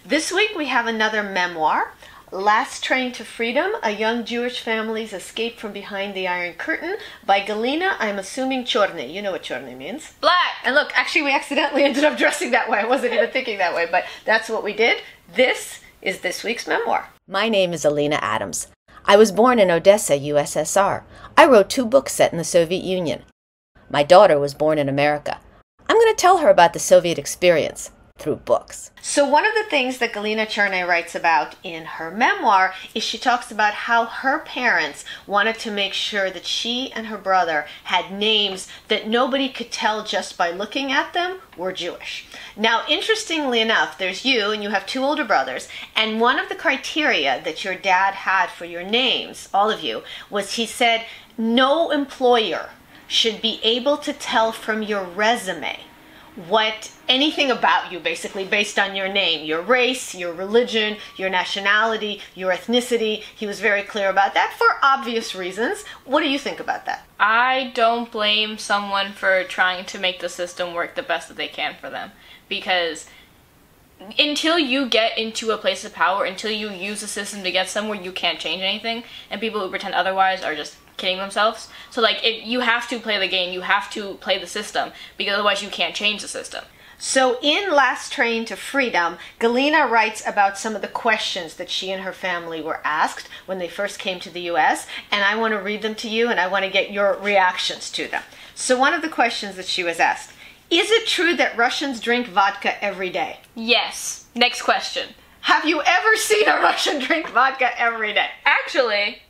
This week we have another memoir, Last Train to Freedom, A Young Jewish Family's Escape from Behind the Iron Curtain by Alina, I'm assuming Chorny. You know what Chorny means. Black! And look, actually we accidentally ended up dressing that way. I wasn't even thinking that way, but that's what we did. This is this week's memoir. My name is Alina Adams. I was born in Odessa, USSR. I wrote 2 books set in the Soviet Union. My daughter was born in America. I'm going to tell her about the Soviet experience through books. So one of the things that Galina Chernay writes about in her memoir is she talks about how her parents wanted to make sure that she and her brother had names that nobody could tell just by looking at them were Jewish. Now, interestingly enough, there's you and you have 2 older brothers, and one of the criteria that your dad had for your names, all of you, was he said no employer should be able to tell from your resume anything about you, basically, based on your name, your race, your religion, your nationality, your ethnicity. He was very clear about that for obvious reasons. What do you think about that? I don't blame someone for trying to make the system work the best that they can for them. Because until you get into a place of power, until you use the system to get somewhere, you can't change anything. And people who pretend otherwise are just kidding themselves. So you have to play the game, you have to play the system, because otherwise you can't change the system. So in Last Train to Freedom, Galina writes about some of the questions that she and her family were asked when they first came to the U.S., and I want to read them to you, and I want to get your reactions to them. So one of the questions that she was asked, is it true that Russians drink vodka every day? Yes. Next question. Have you ever seen a Russian drink vodka every day? Actually,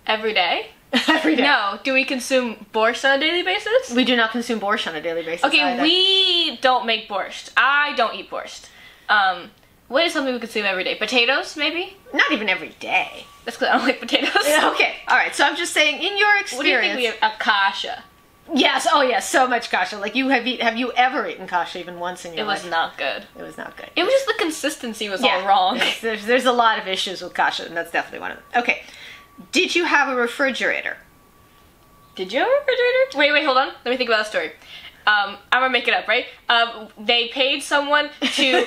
every day? Every day. No. Do we consume borscht on a daily basis? We do not consume borscht on a daily basis. Okay, either. we don't make borscht. I don't eat borscht. What is something we consume every day? Potatoes, maybe? Not even every day. That's because I don't like potatoes. Okay, all right. So I'm just saying, in your experience, What do you think we have? A kasha. Yes. Oh, yes. So much kasha. Like have you ever eaten kasha even once in your life? It was not good. It was not good. It was just the consistency was all wrong. There's a lot of issues with kasha, and that's definitely one of them. Okay. Did you have a refrigerator? Did you have a refrigerator? Wait, hold on. Let me think about the story. I'm gonna make it up, right? They paid someone to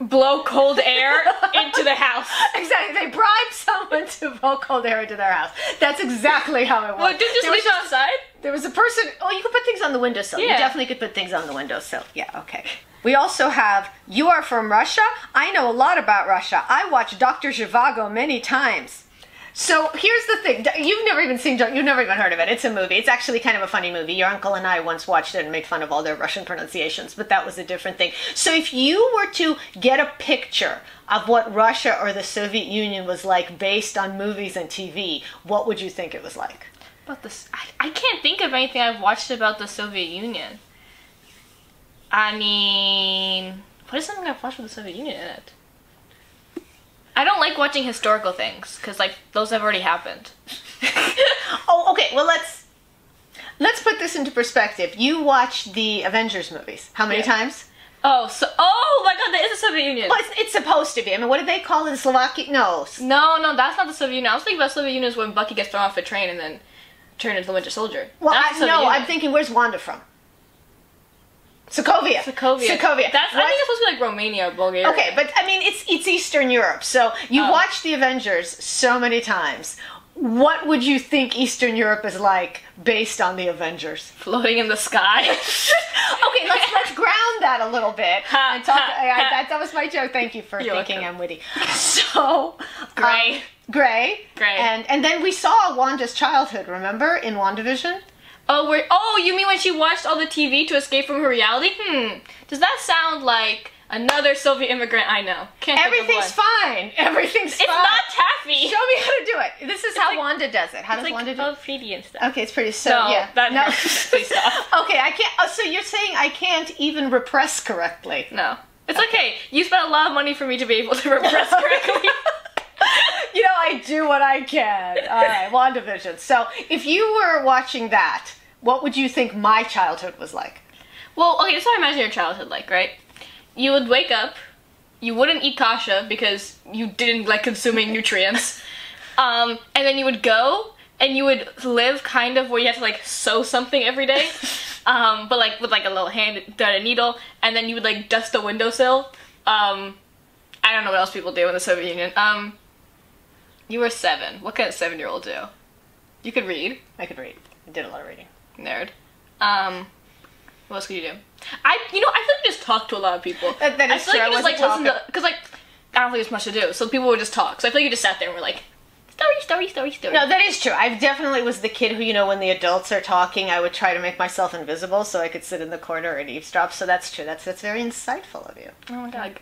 blow cold air into the house. Exactly. They bribed someone to blow cold air into their house. That's exactly how it was. Well, didn't just leave it outside? There was a person. Oh, you could put things on the windowsill. Yeah. You definitely could put things on the windowsill. Yeah. Okay. We also have, you are from Russia? I know a lot about Russia. I watched Dr. Zhivago many times. So here's the thing. You've never even heard of it. It's a movie. It's actually kind of a funny movie. Your uncle and I once watched it and made fun of all their Russian pronunciations, but that was a different thing. So if you were to get a picture of what Russia or the Soviet Union was like based on movies and TV, what would you think it was like? About this, I can't think of anything I've watched about the Soviet Union. I mean, what is something I've watched with the Soviet Union in it? I don't like watching historical things, because, those have already happened. Oh, okay, well, let's put this into perspective. You watched the Avengers movies. How many times? Oh my god, that is the Soviet Union. Well, it's supposed to be. I mean, what did they call it? Slovakia? No. No, that's not the Soviet Union. I was thinking about Soviet Union is when Bucky gets thrown off a train and then turned into the Winter Soldier. Well, I'm thinking, where's Wanda from? Sokovia. That's, I think it's supposed to be Romania or Bulgaria. Okay, but I mean, it's Eastern Europe, so you watched the Avengers so many times. What would you think Eastern Europe is like based on the Avengers? Floating in the sky. Okay, let's ground that a little bit. And talk, that was my joke. Thank you for thinking I'm witty. So, Gray. Gray. And then we saw Wanda's childhood, remember, in Wanda Vision? Oh, you mean when she watched all the TV to escape from her reality? Does that sound like another Soviet immigrant I know? Everything's fine. Everything's fine. It's not taffy. Show me how to do it. This is how Wanda does it. How does Wanda do it? It's pretty and stuff. Okay, it's pretty. So, no. Please stop. Okay, I can't. Oh, so you're saying I can't even repress correctly? No. It's okay. You spent a lot of money for me to be able to repress correctly. You know, I do what I can. All right, WandaVision. So, if you were watching that, what would you think my childhood was like? Well, okay, this is how I imagine your childhood like, right? You would wake up, you wouldn't eat kasha because you didn't like consuming nutrients, and then you would go and you would live kind of where you have to sew something every day, but with a little hand thread and needle, and then you would dust the windowsill. I don't don't know what else people do in the Soviet Union. You were 7. What can a 7-year-old do? You could read. I could read. I did a lot of reading. Nerd. What else could you do? I feel like you just talk to a lot of people. That is true. I feel like you just, listen to, because, I don't think there's much to do, so people would just talk. So I feel like you just sat there and were like, story. No, that is true. I definitely was the kid who, when the adults are talking, I would try to make myself invisible so I could sit in the corner and eavesdrop. So that's true. That's very insightful of you. Oh my god.